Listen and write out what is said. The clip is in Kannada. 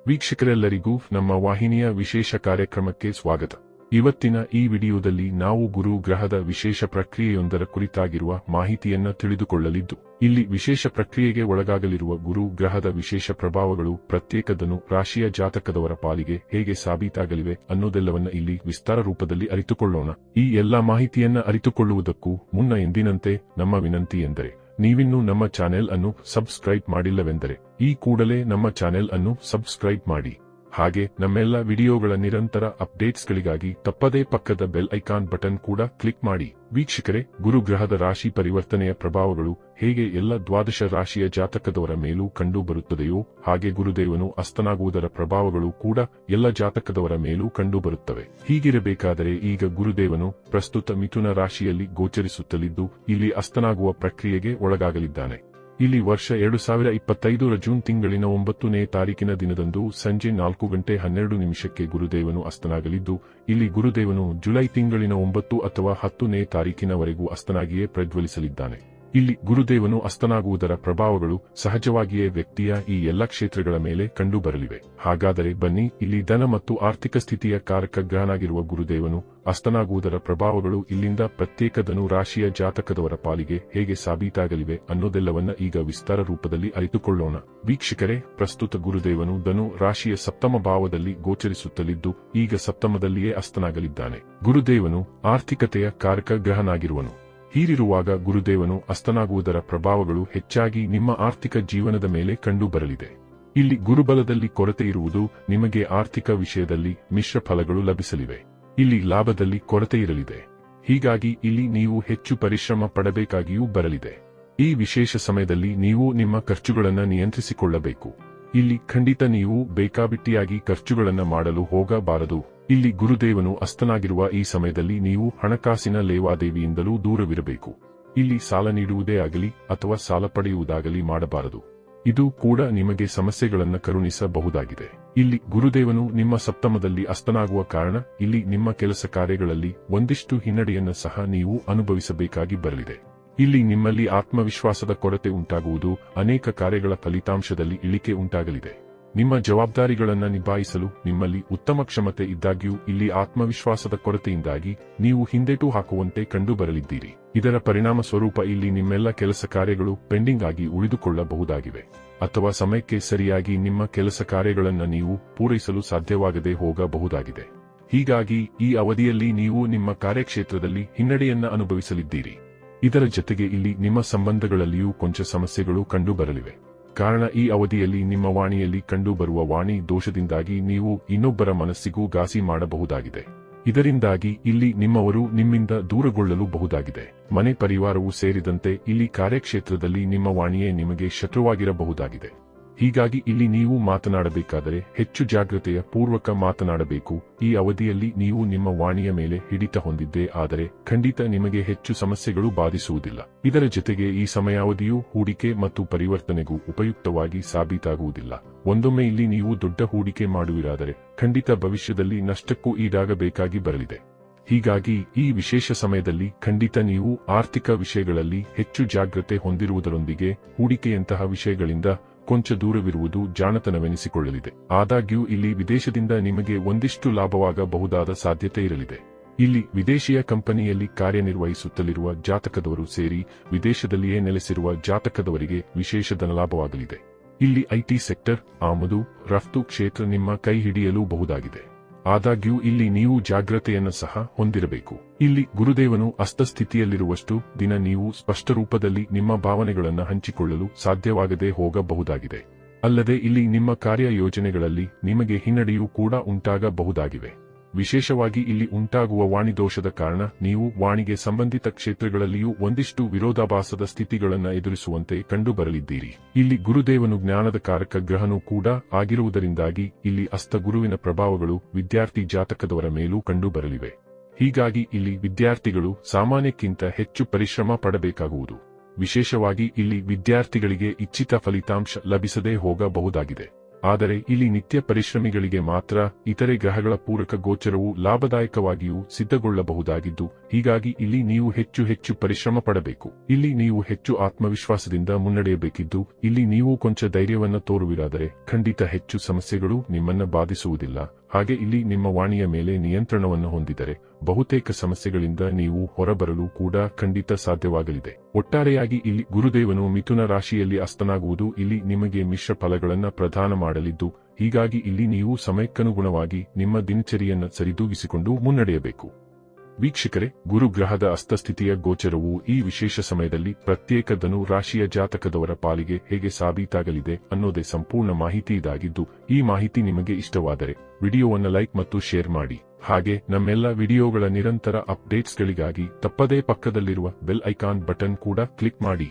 ವೀಕ್ಷಕರೆಲ್ಲರಿಗೂ ನಮ್ಮ ವಾಹಿನಿಯ ವಿಶೇಷ ಕಾರ್ಯಕ್ರಮಕ್ಕೆ ಸ್ವಾಗತ. ಇವತ್ತಿನ ಈ ವಿಡಿಯೋದಲ್ಲಿ ನಾವು ಗುರು ಗ್ರಹದ ವಿಶೇಷ ಪ್ರಕ್ರಿಯೆಯೊಂದರ ಕುರಿತಾಗಿರುವ ಮಾಹಿತಿಯನ್ನ ತಿಳಿದುಕೊಳ್ಳಲಿದ್ದು, ಇಲ್ಲಿ ವಿಶೇಷ ಪ್ರಕ್ರಿಯೆಗೆ ಒಳಗಾಗಲಿರುವ ಗುರು ಗ್ರಹದ ವಿಶೇಷ ಪ್ರಭಾವಗಳು ಪ್ರತ್ಯೇಕ ಧನು ರಾಶಿಯ ಜಾತಕದವರ ಪಾಲಿಗೆ ಹೇಗೆ ಸಾಬೀತಾಗಲಿವೆ ಅನ್ನೋದೆಲ್ಲವನ್ನ ಇಲ್ಲಿ ವಿಸ್ತಾರ ರೂಪದಲ್ಲಿ ಅರಿತುಕೊಳ್ಳೋಣ. ಈ ಎಲ್ಲಾ ಮಾಹಿತಿಯನ್ನ ಅರಿತುಕೊಳ್ಳುವುದಕ್ಕೂ ಮುನ್ನ ಎಂದಿನಂತೆ ನಮ್ಮ ವಿನಂತಿ ಎಂದರೆ, ನೀವಿನ್ನೂ ನಮ್ಮ ಚಾನೆಲ್ ಅನ್ನು ಸಬ್ಸ್ಕ್ರೈಬ್ ಮಾಡಿಲ್ಲವೆಂದರೆ ಈ ಕೂಡಲೇ ನಮ್ಮ ಚಾನೆಲ್ ಅನ್ನು ಸಬ್ಸ್ಕ್ರೈಬ್ ಮಾಡಿ. ಹಾಗೆ ನಮ್ಮೆಲ್ಲ ವಿಡಿಯೋಗಳ ನಿರಂತರ ಅಪ್ಡೇಟ್ಸ್ಗಳಿಗಾಗಿ ತಪ್ಪದೇ ಪಕ್ಕದ ಬೆಲ್ ಐಕಾನ್ ಬಟನ್ ಕೂಡ ಕ್ಲಿಕ್ ಮಾಡಿ. ವೀಕ್ಷಕರೇ, ಗುರುಗ್ರಹದ ರಾಶಿ ಪರಿವರ್ತನೆಯ ಪ್ರಭಾವಗಳು ಹೇಗೆ ಎಲ್ಲ ದ್ವಾದಶ ರಾಶಿಯ ಜಾತಕದವರ ಮೇಲೂ ಕಂಡು ಬರುತ್ತದೆಯೋ ಹಾಗೆ ಗುರುದೇವನು ಅಸ್ತನಾಗುವುದರ ಪ್ರಭಾವಗಳು ಕೂಡ ಎಲ್ಲ ಜಾತಕದವರ ಮೇಲೂ ಕಂಡು ಬರುತ್ತವೆ. ಹೀಗಿರಬೇಕಾದರೆ ಈಗ ಗುರುದೇವನು ಪ್ರಸ್ತುತ ಮಿಥುನ ರಾಶಿಯಲ್ಲಿ ಗೋಚರಿಸುತ್ತಲಿದ್ದು ಇಲ್ಲಿ ಅಸ್ತನಾಗುವ ಪ್ರಕ್ರಿಯೆಗೆ ಒಳಗಾಗಲಿದ್ದಾನೆ. ಇಲ್ಲಿ ವರ್ಷ 2025 ಜೂನ್ ತಿಂಗಳಿನ 9ನೇ ತಾರೀಕಿನ ದಿನದಂದು ಸಂಜೆ 4:12 ಗುರುದೇವನು ಅಸ್ತನಾಗಲಿದ್ದು, ಇಲ್ಲಿ ಗುರುದೇವನು ಜುಲೈ ತಿಂಗಳಿನ 9 ಅಥವಾ 10ನೇ ತಾರೀಕಿನವರೆಗೂ ಅಸ್ತನಾಗಿಯೇ ಪ್ರಜ್ವಲಿಸಲಿದ್ದಾನೆ. ಇಲ್ಲಿ ಗುರುದೇವನು ಅಸ್ತನಾಗುವುದರ ಪ್ರಭಾವಗಳು ಸಹಜವಾಗಿಯೇ ವ್ಯಕ್ತಿಯ ಈ ಎಲ್ಲ ಕ್ಷೇತ್ರಗಳ ಮೇಲೆ ಕಂಡುಬರಲಿವೆ. ಹಾಗಾದರೆ ಬನ್ನಿ, ಇಲ್ಲಿ ಧನ ಮತ್ತು ಆರ್ಥಿಕ ಸ್ಥಿತಿಯ ಕಾರಕ ಗ್ರಹನಾಗಿರುವ ಗುರುದೇವನು ಅಸ್ತನಾಗುವುದರ ಪ್ರಭಾವಗಳು ಇಲ್ಲಿಂದ ಪ್ರತ್ಯೇಕ ಧನು ರಾಶಿಯ ಜಾತಕದವರ ಪಾಲಿಗೆ ಹೇಗೆ ಸಾಬೀತಾಗಲಿವೆ ಅನ್ನೋದೆಲ್ಲವನ್ನ ಈಗ ವಿಸ್ತಾರ ರೂಪದಲ್ಲಿ ಅರಿತುಕೊಳ್ಳೋಣ. ವೀಕ್ಷಕರೇ, ಪ್ರಸ್ತುತ ಗುರುದೇವನು ಧನು ರಾಶಿಯ ಸಪ್ತಮ ಭಾವದಲ್ಲಿ ಗೋಚರಿಸುತ್ತಲಿದ್ದು ಈಗ ಸಪ್ತಮದಲ್ಲಿಯೇ ಅಸ್ತನಾಗಲಿದ್ದಾನೆ. ಗುರುದೇವನು ಆರ್ಥಿಕತೆಯ ಕಾರಕ ಗ್ರಹನಾಗಿರುವನು. ಹೀಗಿರುವಾಗ ಗುರುದೇವನು ಅಸ್ತನಾಗುವುದರ ಪ್ರಭಾವಗಳು ಹೆಚ್ಚಾಗಿ ನಿಮ್ಮ ಆರ್ಥಿಕ ಜೀವನದ ಮೇಲೆ ಕಂಡುಬರಲಿದೆ. ಇಲ್ಲಿ ಗುರುಬಲದಲ್ಲಿ ಕೊರತೆ ಇರುವುದು ನಿಮಗೆ ಆರ್ಥಿಕ ವಿಷಯದಲ್ಲಿ ಮಿಶ್ರ ಫಲಗಳು ಲಭಿಸಲಿವೆ. ಇಲ್ಲಿ ಲಾಭದಲ್ಲಿ ಕೊರತೆ ಇರಲಿದೆ. ಹೀಗಾಗಿ ಇಲ್ಲಿ ನೀವು ಹೆಚ್ಚು ಪರಿಶ್ರಮ ಪಡಬೇಕಾಗಿಯೂ ಬರಲಿದೆ. ಈ ವಿಶೇಷ ಸಮಯದಲ್ಲಿ ನೀವು ನಿಮ್ಮ ಖರ್ಚುಗಳನ್ನು ನಿಯಂತ್ರಿಸಿಕೊಳ್ಳಬೇಕು. ಇಲ್ಲಿ ಖಂಡಿತ ನೀವು ಬೇಕಾಬಿಟ್ಟಿಯಾಗಿ ಖರ್ಚುಗಳನ್ನು ಮಾಡಲು ಹೋಗಬಾರದು. ಇಲ್ಲಿ ಗುರುದೇವನು ಅಸ್ತನಾಗಿರುವ ಈ ಸಮಯದಲ್ಲಿ ನೀವು ಹಣಕಾಸಿನ ಲೇವಾದೇವಿಯಿಂದಲೂ ದೂರವಿರಬೇಕು. ಇಲ್ಲಿ ಸಾಲ ನೀಡುವುದೇ ಆಗಲಿ ಅಥವಾ ಸಾಲ ಪಡೆಯುವುದಾಗಲಿ ಮಾಡಬಾರದು. ಇದು ಕೂಡ ನಿಮಗೆ ಸಮಸ್ಯೆಗಳನ್ನು ಕರುಣಿಸಬಹುದಾಗಿದೆ. ಇಲ್ಲಿ ಗುರುದೇವನು ನಿಮ್ಮ ಸಪ್ತಮದಲ್ಲಿ ಅಸ್ತನಾಗುವ ಕಾರಣ ಇಲ್ಲಿ ನಿಮ್ಮ ಕೆಲಸ ಕಾರ್ಯಗಳಲ್ಲಿ ಒಂದಿಷ್ಟು ಹಿನ್ನಡೆಯನ್ನು ಸಹ ನೀವು ಅನುಭವಿಸಬೇಕಾಗಿ ಬರಲಿದೆ. ಇಲ್ಲಿ ನಿಮ್ಮಲ್ಲಿ ಆತ್ಮವಿಶ್ವಾಸದ ಕೊರತೆ ಉಂಟಾಗುವುದು, ಅನೇಕ ಕಾರ್ಯಗಳ ಫಲಿತಾಂಶದಲ್ಲಿ ಇಳಿಕೆ ಉಂಟಾಗಲಿದೆ. ನಿಮ್ಮ ಜವಾಬ್ದಾರಿಗಳನ್ನು ನಿಭಾಯಿಸಲು ನಿಮ್ಮಲ್ಲಿ ಉತ್ತಮ ಕ್ಷಮತೆ ಇದ್ದಾಗ್ಯೂ ಇಲ್ಲಿ ಆತ್ಮವಿಶ್ವಾಸದ ಕೊರತೆಯಿಂದಾಗಿ ನೀವು ಹಿಂದೇಟು ಹಾಕುವಂತೆ ಕಂಡುಬರಲಿದ್ದೀರಿ. ಇದರ ಪರಿಣಾಮ ಸ್ವರೂಪ ಇಲ್ಲಿ ನಿಮ್ಮೆಲ್ಲ ಕೆಲಸ ಕಾರ್ಯಗಳು ಪೆಂಡಿಂಗ್ ಆಗಿ ಉಳಿದುಕೊಳ್ಳಬಹುದಾಗಿವೆ, ಅಥವಾ ಸಮಯಕ್ಕೆ ಸರಿಯಾಗಿ ನಿಮ್ಮ ಕೆಲಸ ಕಾರ್ಯಗಳನ್ನು ನೀವು ಪೂರೈಸಲು ಸಾಧ್ಯವಾಗದೆ ಹೋಗಬಹುದಾಗಿದೆ. ಹೀಗಾಗಿ ಈ ಅವಧಿಯಲ್ಲಿ ನೀವು ನಿಮ್ಮ ಕಾರ್ಯಕ್ಷೇತ್ರದಲ್ಲಿ ಹಿನ್ನಡೆಯನ್ನ ಅನುಭವಿಸಲಿದ್ದೀರಿ. ಇದರ ಜೊತೆಗೆ ಇಲ್ಲಿ ನಿಮ್ಮ ಸಂಬಂಧಗಳಲ್ಲಿಯೂ ಕೊಂಚ ಸಮಸ್ಯೆಗಳು ಕಂಡುಬರಲಿವೆ. ಕಾರಣ ಈ ಅವಧಿಯಲ್ಲಿ ನಿಮ್ಮ ವಾಣಿಯಲ್ಲಿ ಕಂಡುಬರುವ ವಾಣಿ ದೋಷದಿಂದಾಗಿ ನೀವು ಇನ್ನೊಬ್ಬರ ಮನಸ್ಸಿಗೂ ಘಾಸಿ ಮಾಡಬಹುದಾಗಿದೆ. ಇದರಿಂದಾಗಿ ಇಲ್ಲಿ ನಿಮ್ಮವರು ನಿಮ್ಮಿಂದ ದೂರಗೊಳ್ಳಲು ಬಹುದಾಗಿದೆ. ಮನೆ ಪರಿವಾರವೂ ಸೇರಿದಂತೆ ಇಲ್ಲಿ ಕಾರ್ಯಕ್ಷೇತ್ರದಲ್ಲಿ ನಿಮ್ಮ ವಾಣಿಯೇ ನಿಮಗೆ ಶತ್ರುವಾಗಿರಬಹುದಾಗಿದೆ. ಹೀಗಾಗಿ ಇಲ್ಲಿ ನೀವು ಮಾತನಾಡಬೇಕಾದರೆ ಹೆಚ್ಚು ಜಾಗೃತೆಯ ಪೂರ್ವಕ ಮಾತನಾಡಬೇಕು. ಈ ಅವಧಿಯಲ್ಲಿ ನೀವು ನಿಮ್ಮ ವಾಣಿಯ ಮೇಲೆ ಹಿಡಿತ ಹೊಂದಿದ್ದೇ ಆದರೆ ಖಂಡಿತ ನಿಮಗೆ ಹೆಚ್ಚು ಸಮಸ್ಯೆಗಳು ಬಾಧಿಸುವುದಿಲ್ಲ. ಇದರ ಜೊತೆಗೆ ಈ ಸಮಯಾವಧಿಯು ಹೂಡಿಕೆ ಮತ್ತು ಪರಿವರ್ತನೆಗೂ ಉಪಯುಕ್ತವಾಗಿ ಸಾಬೀತಾಗುವುದಿಲ್ಲ. ಒಂದೊಮ್ಮೆ ಇಲ್ಲಿ ನೀವು ದೊಡ್ಡ ಹೂಡಿಕೆ ಮಾಡುವಿರಾದರೆ ಖಂಡಿತ ಭವಿಷ್ಯದಲ್ಲಿ ನಷ್ಟಕ್ಕೂ ಈಡಾಗಬೇಕಾಗಿ ಬರಲಿದೆ. ಹೀಗಾಗಿ ಈ ವಿಶೇಷ ಸಮಯದಲ್ಲಿ ಖಂಡಿತ ನೀವು ಆರ್ಥಿಕ ವಿಷಯಗಳಲ್ಲಿ ಹೆಚ್ಚು ಜಾಗೃತೆ ಹೊಂದಿರುವುದರೊಂದಿಗೆ ಹೂಡಿಕೆಯಂತಹ ವಿಷಯಗಳಿಂದ ಕೊಂಚ ದೂರವಿರುವುದು ಜಾಣತನವೆನಿಸಿಕೊಳ್ಳಲಿದೆ. ಆದಾಗ್ಯೂ ಇಲ್ಲಿ ವಿದೇಶದಿಂದ ನಿಮಗೆ ಒಂದಿಷ್ಟು ಲಾಭವಾಗಬಹುದಾದ ಸಾಧ್ಯತೆ ಇರಲಿದೆ. ಇಲ್ಲಿ ವಿದೇಶಿಯ ಕಂಪನಿಯಲ್ಲಿ ಕಾರ್ಯನಿರ್ವಹಿಸುತ್ತಲಿರುವ ಜಾತಕದವರು ಸೇರಿ ವಿದೇಶದಲ್ಲಿಯೇ ನೆಲೆಸಿರುವ ಜಾತಕದವರಿಗೆ ವಿಶೇಷ ಧನಲಾಭವಾಗಲಿದೆ. ಇಲ್ಲಿ ಐಟಿ ಸೆಕ್ಟರ್, ಆಮದು ರಫ್ತು ಕ್ಷೇತ್ರ ನಿಮ್ಮ ಕೈ ಹಿಡಿಯಲು ಬಹುದಾಗಿದೆ. ಆದಾಗ್ಯೂ ಇಲ್ಲಿ ನೀವು ಜಾಗ್ರತೆಯನ್ನು ಸಹ ಹೊಂದಿರಬೇಕು. ಇಲ್ಲಿ ಗುರುದೇವನು ಅಸ್ತಸ್ಥಿತಿಯಲ್ಲಿರುವಷ್ಟು ದಿನ ನೀವು ಸ್ಪಷ್ಟ ರೂಪದಲ್ಲಿ ನಿಮ್ಮ ಭಾವನೆಗಳನ್ನು ಹಂಚಿಕೊಳ್ಳಲು ಸಾಧ್ಯವಾಗದೆ ಹೋಗಬಹುದಾಗಿದೆ. ಅಲ್ಲದೆ ಇಲ್ಲಿ ನಿಮ್ಮ ಕಾರ್ಯ ಯೋಜನೆಗಳಲ್ಲಿ ನಿಮಗೆ ಹಿನ್ನಡೆಯೂ ಕೂಡ ಉಂಟಾಗಬಹುದಾಗಿವೆ. ವಿಶೇಷವಾಗಿ ಇಲ್ಲಿ ಉಂಟಾಗುವ ವಾಣಿದೋಷದ ಕಾರಣ ನೀವು ವಾಣಿಗೆ ಸಂಬಂಧಿತ ಕ್ಷೇತ್ರಗಳಲ್ಲಿಯೂ ಒಂದಿಷ್ಟು ವಿರೋಧಾಭಾಸದ ಸ್ಥಿತಿಗಳನ್ನು ಎದುರಿಸುವಂತೆ ಕಂಡುಬರಲಿದ್ದೀರಿ. ಇಲ್ಲಿ ಗುರುದೇವನು ಜ್ಞಾನದ ಕಾರಕ ಗ್ರಹನೂ ಕೂಡ ಆಗಿರುವುದರಿಂದಾಗಿ ಇಲ್ಲಿ ಅಸ್ತ ಗುರುವಿನ ಪ್ರಭಾವಗಳು ವಿದ್ಯಾರ್ಥಿ ಜಾತಕದವರ ಮೇಲೂ ಕಂಡುಬರಲಿವೆ. ಹೀಗಾಗಿ ಇಲ್ಲಿ ವಿದ್ಯಾರ್ಥಿಗಳು ಸಾಮಾನ್ಯಕ್ಕಿಂತ ಹೆಚ್ಚು ಪರಿಶ್ರಮ ಪಡಬೇಕಾಗುವುದು. ವಿಶೇಷವಾಗಿ ಇಲ್ಲಿ ವಿದ್ಯಾರ್ಥಿಗಳಿಗೆ ಇಚ್ಛಿತ ಫಲಿತಾಂಶ ಲಭಿಸದೇ ಹೋಗಬಹುದಾಗಿದೆ. ಆದರೆ ಇಲ್ಲಿ ನಿತ್ಯ ಪರಿಶ್ರಮಿಗಳಿಗೆ ಮಾತ್ರ ಇತರೆ ಗ್ರಹಗಳ ಪೂರಕ ಗೋಚರವು ಲಾಭದಾಯಕವಾಗಿಯೂ ಸಿದ್ಧಗೊಳ್ಳಬಹುದಾಗಿದ್ದು, ಹೀಗಾಗಿ ಇಲ್ಲಿ ನೀವು ಹೆಚ್ಚು ಹೆಚ್ಚು ಪರಿಶ್ರಮ ಪಡಬೇಕು. ಇಲ್ಲಿ ನೀವು ಹೆಚ್ಚು ಆತ್ಮವಿಶ್ವಾಸದಿಂದ ಮುನ್ನಡೆಯಬೇಕಿದ್ದು, ಇಲ್ಲಿ ನೀವು ಕೊಂಚ ಧೈರ್ಯವನ್ನ ತೋರುವಿರಾದರೆ ಖಂಡಿತ ಹೆಚ್ಚು ಸಮಸ್ಯೆಗಳು ನಿಮ್ಮನ್ನ ಬಾಧಿಸುವುದಿಲ್ಲ. ಹಾಗೆ ಇಲ್ಲಿ ನಿಮ್ಮ ವಾಣಿಯ ಮೇಲೆ ನಿಯಂತ್ರಣವನ್ನು ಹೊಂದಿದರೆ ಬಹುತೇಕ ಸಮಸ್ಯೆಗಳಿಂದ ನೀವು ಹೊರಬರಲು ಕೂಡ ಖಂಡಿತ ಸಾಧ್ಯವಾಗಲಿದೆ. ಒಟ್ಟಾರೆಯಾಗಿ ಇಲ್ಲಿ ಗುರುದೇವನು ಮಿಥುನ ರಾಶಿಯಲ್ಲಿ ಅಸ್ತನಾಗುವುದು ಇಲ್ಲಿ ನಿಮಗೆ ಮಿಶ್ರ ಫಲಗಳನ್ನು ಪ್ರದಾನ ಮಾಡಲಿದ್ದು, ಹೀಗಾಗಿ ಇಲ್ಲಿ ನೀವು ಸಮಯಕ್ಕನುಗುಣವಾಗಿ ನಿಮ್ಮ ದಿನಚರಿಯನ್ನ ಸರಿದೂಗಿಸಿಕೊಂಡು ಮುನ್ನಡೆಯಬೇಕು. ವೀಕ್ಷಕರೇ, ಗುರುಗ್ರಹದ ಅಸ್ತಸ್ಥಿತಿಯ ಗೋಚರವು ಈ ವಿಶೇಷ ಸಮಯದಲ್ಲಿ ಪ್ರತ್ಯೇಕ ಧನು ರಾಶಿಯ ಜಾತಕದವರ ಪಾಲಿಗೆ ಹೇಗೆ ಸಾಬೀತಾಗಲಿದೆ ಅನ್ನೋದೇ ಸಂಪೂರ್ಣ ಮಾಹಿತಿ ಇದಾಗಿದ್ದು, ಈ ಮಾಹಿತಿ ನಿಮಗೆ ಇಷ್ಟವಾದರೆ ವಿಡಿಯೋವನ್ನು ಲೈಕ್ ಮತ್ತು ಶೇರ್ ಮಾಡಿ. ಹಾಗೆ ನಮ್ಮೆಲ್ಲ ವಿಡಿಯೋಗಳ ನಿರಂತರ ಅಪ್ಡೇಟ್ಸ್ಗಳಿಗಾಗಿ ತಪ್ಪದೇ ಪಕ್ಕದಲ್ಲಿರುವ ಬೆಲ್ ಐಕಾನ್ ಬಟನ್ ಕೂಡ ಕ್ಲಿಕ್ ಮಾಡಿ.